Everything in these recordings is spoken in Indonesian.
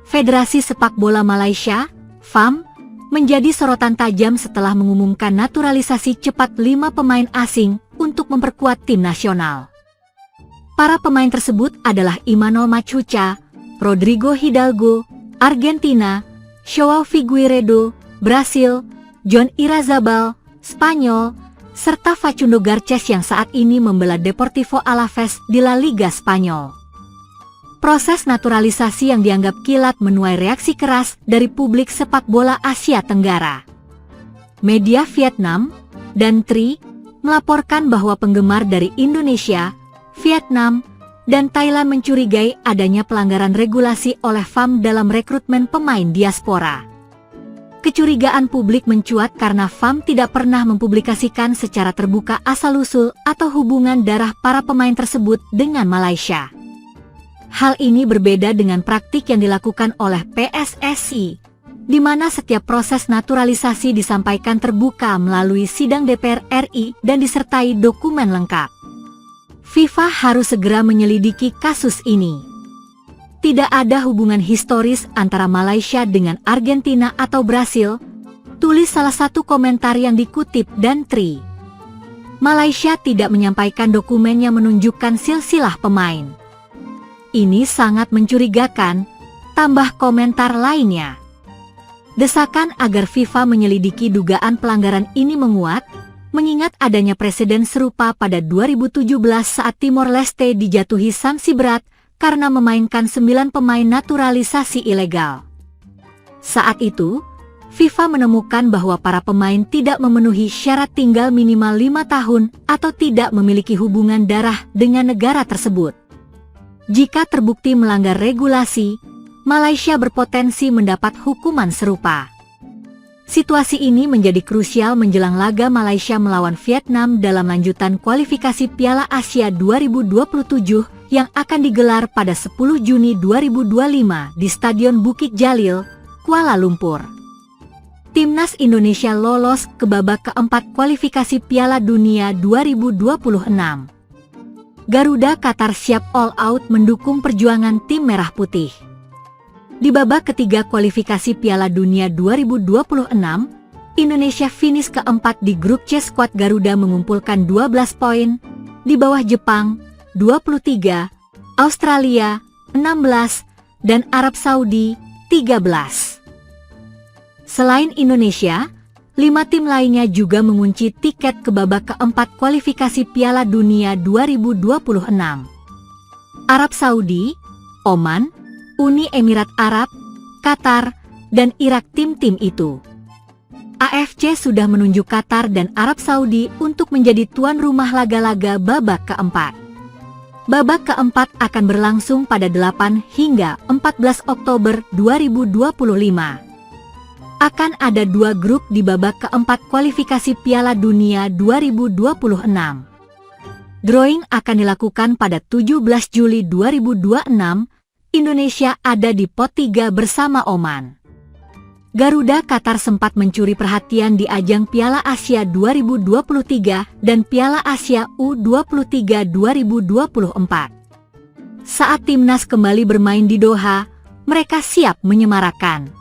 Federasi Sepak Bola Malaysia, FAM, menjadi sorotan tajam setelah mengumumkan naturalisasi cepat 5 pemain asing untuk memperkuat tim nasional. Para pemain tersebut adalah Imanol Machuca, Rodrigo Hidalgo, Argentina, Joao Figueiredo, Brasil, John Irazabal, Spanyol, serta Facundo Garces yang saat ini membela Deportivo Alavés di La Liga Spanyol. Proses naturalisasi yang dianggap kilat menuai reaksi keras dari publik sepak bola Asia Tenggara. Media Vietnam dan TRI melaporkan bahwa penggemar dari Indonesia, Vietnam, dan Thailand mencurigai adanya pelanggaran regulasi oleh FAM dalam rekrutmen pemain diaspora. Kecurigaan publik mencuat karena FAM tidak pernah mempublikasikan secara terbuka asal-usul atau hubungan darah para pemain tersebut dengan Malaysia. Hal ini berbeda dengan praktik yang dilakukan oleh PSSI, di mana setiap proses naturalisasi disampaikan terbuka melalui sidang DPR RI dan disertai dokumen lengkap. FIFA harus segera menyelidiki kasus ini. Tidak ada hubungan historis antara Malaysia dengan Argentina atau Brasil, tulis salah satu komentar yang dikutip dan TRI. Malaysia tidak menyampaikan dokumen yang menunjukkan silsilah pemain. Ini sangat mencurigakan, tambah komentar lainnya. Desakan agar FIFA menyelidiki dugaan pelanggaran ini menguat, mengingat adanya presiden serupa pada 2017 saat Timor Leste dijatuhi sanksi berat karena memainkan 9 pemain naturalisasi ilegal. Saat itu, FIFA menemukan bahwa para pemain tidak memenuhi syarat tinggal minimal 5 tahun atau tidak memiliki hubungan darah dengan negara tersebut. Jika terbukti melanggar regulasi, Malaysia berpotensi mendapat hukuman serupa. Situasi ini menjadi krusial menjelang laga Malaysia melawan Vietnam dalam lanjutan kualifikasi Piala Asia 2027 yang akan digelar pada 10 Juni 2025 di Stadion Bukit Jalil, Kuala Lumpur. Timnas Indonesia lolos ke babak keempat kualifikasi Piala Dunia 2026. Garuda Qatar siap all out mendukung perjuangan tim merah putih. Di babak ketiga kualifikasi Piala Dunia 2026, Indonesia finish keempat di grup C. Skuad Garuda mengumpulkan 12 poin, di bawah Jepang, 23, Australia, 16, dan Arab Saudi, 13. Selain Indonesia, 5 tim lainnya juga mengunci tiket ke babak keempat kualifikasi Piala Dunia 2026. Arab Saudi, Oman, Uni Emirat Arab, Qatar, dan Irak tim-tim itu. AFC sudah menunjuk Qatar dan Arab Saudi untuk menjadi tuan rumah laga-laga babak keempat. Babak keempat akan berlangsung pada 8 hingga 14 Oktober 2025. Akan ada 2 grup di babak keempat kualifikasi Piala Dunia 2026. Drawing akan dilakukan pada 17 Juli 2026, Indonesia ada di pot 3 bersama Oman. Garuda Qatar sempat mencuri perhatian di ajang Piala Asia 2023 dan Piala Asia U23 2024. Saat timnas kembali bermain di Doha, mereka siap menyemarakan.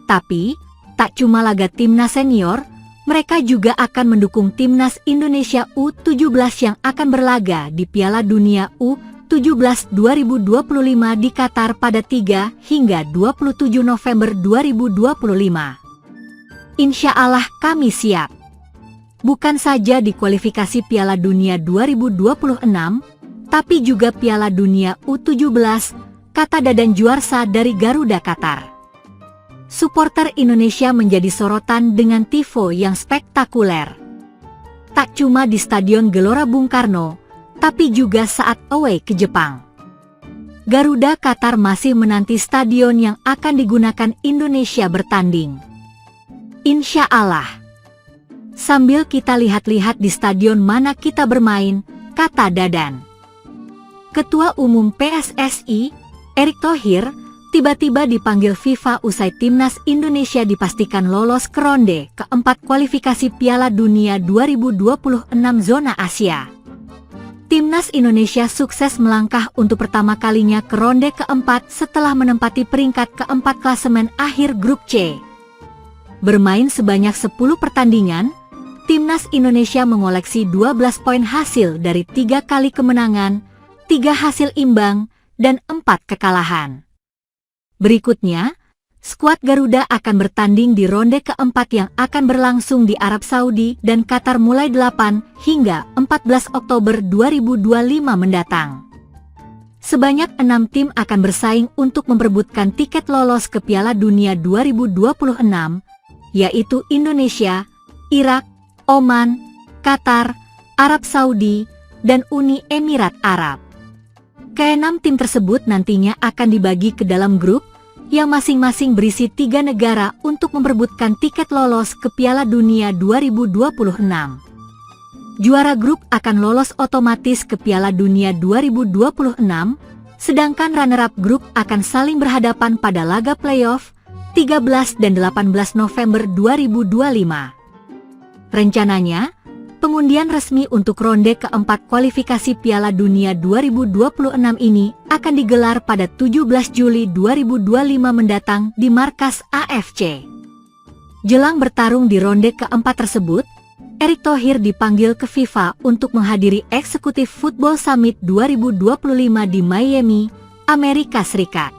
Tapi, tak cuma laga timnas senior, mereka juga akan mendukung timnas Indonesia U17 yang akan berlaga di Piala Dunia U17 2025 di Qatar pada 3 hingga 27 November 2025. Insya Allah kami siap. Bukan saja di kualifikasi Piala Dunia 2026, tapi juga Piala Dunia U17, kata Dadan Juarsa dari Garuda Qatar. Supporter Indonesia menjadi sorotan dengan tifo yang spektakuler. Tak cuma di Stadion Gelora Bung Karno, tapi juga saat away ke Jepang. Garuda Qatar masih menanti stadion yang akan digunakan Indonesia bertanding. Insya Allah. Sambil kita lihat-lihat di stadion mana kita bermain, kata Dadan. Ketua Umum PSSI, Erick Thohir, tiba-tiba dipanggil FIFA usai timnas Indonesia dipastikan lolos ke ronde keempat kualifikasi Piala Dunia 2026 zona Asia. Timnas Indonesia sukses melangkah untuk pertama kalinya ke ronde keempat setelah menempati peringkat keempat klasemen akhir grup C. Bermain sebanyak 10 pertandingan, Timnas Indonesia mengoleksi 12 poin hasil dari 3 kali kemenangan, 3 hasil imbang, dan 4 kekalahan. Berikutnya, skuad Garuda akan bertanding di ronde keempat yang akan berlangsung di Arab Saudi dan Qatar mulai 8 hingga 14 Oktober 2025 mendatang. Sebanyak 6 tim akan bersaing untuk memperebutkan tiket lolos ke Piala Dunia 2026, yaitu Indonesia, Irak, Oman, Qatar, Arab Saudi, dan Uni Emirat Arab. Ke-6 tim tersebut nantinya akan dibagi ke dalam grup yang masing-masing berisi 3 negara untuk memperebutkan tiket lolos ke Piala Dunia 2026. Juara grup akan lolos otomatis ke Piala Dunia 2026, sedangkan runner-up grup akan saling berhadapan pada laga playoff 13 dan 18 November 2025. Rencananya, pengundian resmi untuk ronde keempat kualifikasi Piala Dunia 2026 ini akan digelar pada 17 Juli 2025 mendatang di markas AFC. Jelang bertarung di ronde keempat tersebut, Erick Thohir dipanggil ke FIFA untuk menghadiri Executive Football Summit 2025 di Miami, Amerika Serikat.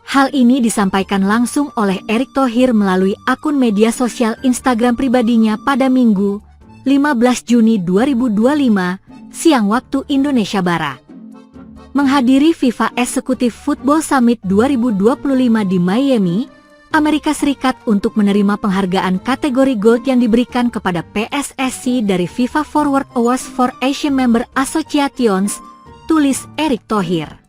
Hal ini disampaikan langsung oleh Erick Thohir melalui akun media sosial Instagram pribadinya pada Minggu, 15 Juni 2025, siang waktu Indonesia Barat. Menghadiri FIFA Executive Football Summit 2025 di Miami, Amerika Serikat untuk menerima penghargaan kategori Gold yang diberikan kepada PSSI dari FIFA Forward Awards for Asian Member Associations, tulis Erick Thohir.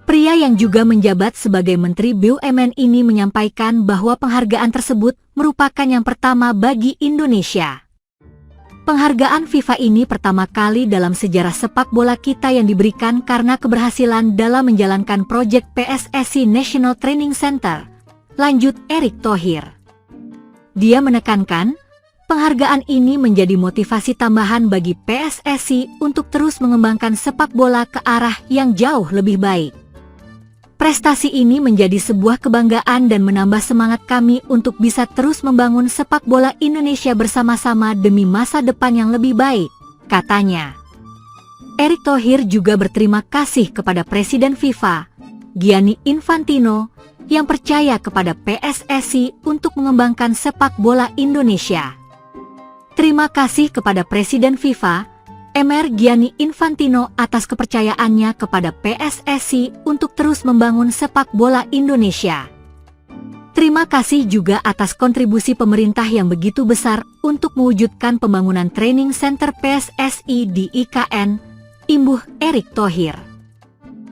Pria yang juga menjabat sebagai Menteri BUMN ini menyampaikan bahwa penghargaan tersebut merupakan yang pertama bagi Indonesia. Penghargaan FIFA ini pertama kali dalam sejarah sepak bola kita yang diberikan karena keberhasilan dalam menjalankan proyek PSSI National Training Center, lanjut Erick Thohir. Dia menekankan, penghargaan ini menjadi motivasi tambahan bagi PSSI untuk terus mengembangkan sepak bola ke arah yang jauh lebih baik. Prestasi ini menjadi sebuah kebanggaan dan menambah semangat kami untuk bisa terus membangun sepak bola Indonesia bersama-sama demi masa depan yang lebih baik, katanya. Erick Thohir juga berterima kasih kepada Presiden FIFA, Gianni Infantino, yang percaya kepada PSSI untuk mengembangkan sepak bola Indonesia. Terima kasih kepada Presiden FIFA, Gianni Infantino atas kepercayaannya kepada PSSI untuk terus membangun sepak bola Indonesia. Terima kasih juga atas kontribusi pemerintah yang begitu besar untuk mewujudkan pembangunan training center PSSI di IKN, imbuh Erick Thohir.